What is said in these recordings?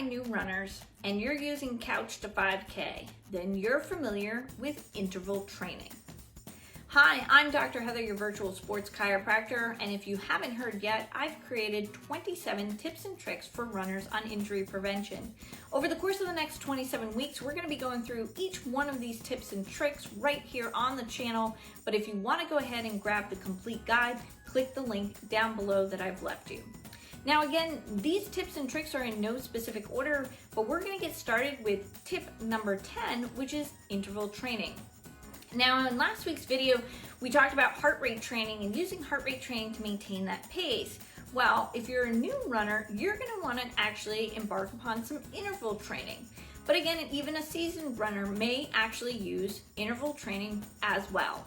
New runners and you're using Couch to 5K, then you're familiar with interval training. Hi, I'm Dr. Heather, your virtual sports chiropractor, and if you haven't heard yet, I've created 27 tips and tricks for runners on injury prevention. Over the course of the next 27 weeks, we're going to be going through each one of these tips and tricks right here on the channel, but if you want to go ahead and grab the complete guide, click the link down below that I've left you. Now again, these tips and tricks are in no specific order, but we're going to get started with tip number 10, which is interval training. Now in last week's video, we talked about heart rate training and using heart rate training to maintain that pace. Well, if you're a new runner, you're going to want to actually embark upon some interval training. But again, even a seasoned runner may actually use interval training as well.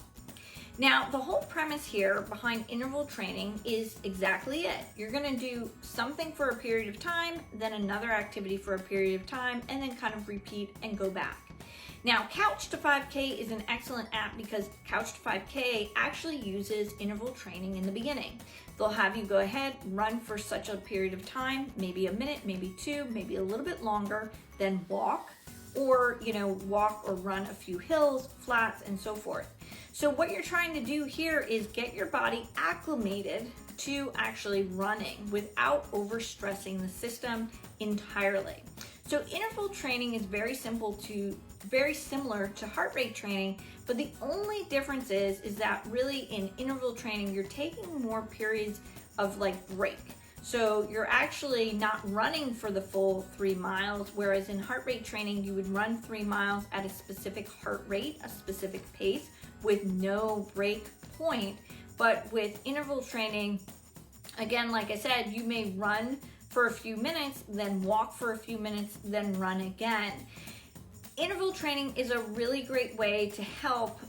Now, the whole premise here behind interval training is exactly it. You're going to do something for a period of time, then another activity for a period of time, and then kind of repeat and go back. Now, Couch to 5K is an excellent app because Couch to 5K actually uses interval training in the beginning. They'll have you go ahead, run for such a period of time, maybe a minute, maybe two, maybe a little bit longer, then walk, or walk or run a few hills, flats, and so forth. So what you're trying to do here is get your body acclimated to actually running without overstressing the system entirely. So interval training is very similar to heart rate training, but the only difference is that really in interval training, you're taking more periods of break. So you're actually not running for the full 3 miles, whereas in heart rate training, you would run 3 miles at a specific heart rate, a specific pace with no break point. But with interval training, again, like I said, you may run for a few minutes, then walk for a few minutes, then run again. Interval training is a really great way to help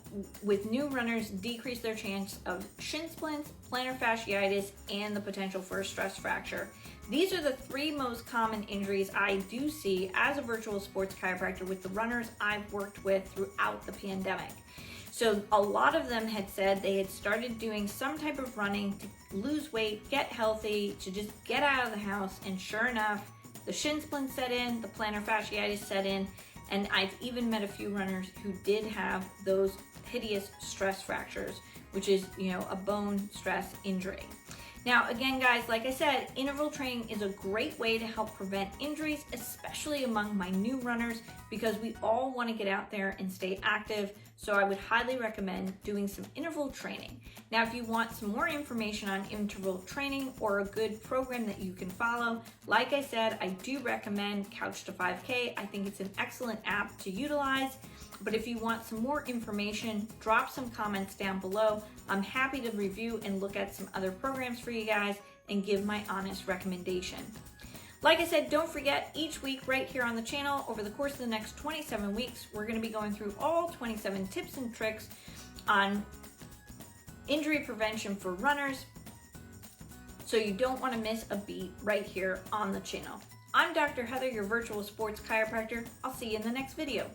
with new runners decrease their chance of shin splints, plantar fasciitis, and the potential for a stress fracture. These are the 3 most common injuries I do see as a virtual sports chiropractor with the runners I've worked with throughout the pandemic. So a lot of them had said they had started doing some type of running to lose weight, get healthy, to just get out of the house, and sure enough, the shin splints set in, the plantar fasciitis set in, and I've even met a few runners who did have those hideous stress fractures, which is, a bone stress injury. Now, again, guys, like I said, interval training is a great way to help prevent injuries, especially among my new runners, because we all want to get out there and stay active. So I would highly recommend doing some interval training. Now, if you want some more information on interval training or a good program that you can follow, like I said, I do recommend Couch to 5K. I think it's an excellent app to utilize. But if you want some more information, drop some comments down below. I'm happy to review and look at some other programs for you guys and give my honest recommendation. Like I said, don't forget, each week right here on the channel, over the course of the next 27 weeks, we're going to be going through all 27 tips and tricks on injury prevention for runners. So you don't want to miss a beat right here on the channel. I'm Dr. Heather, your virtual sports chiropractor. I'll see you in the next video.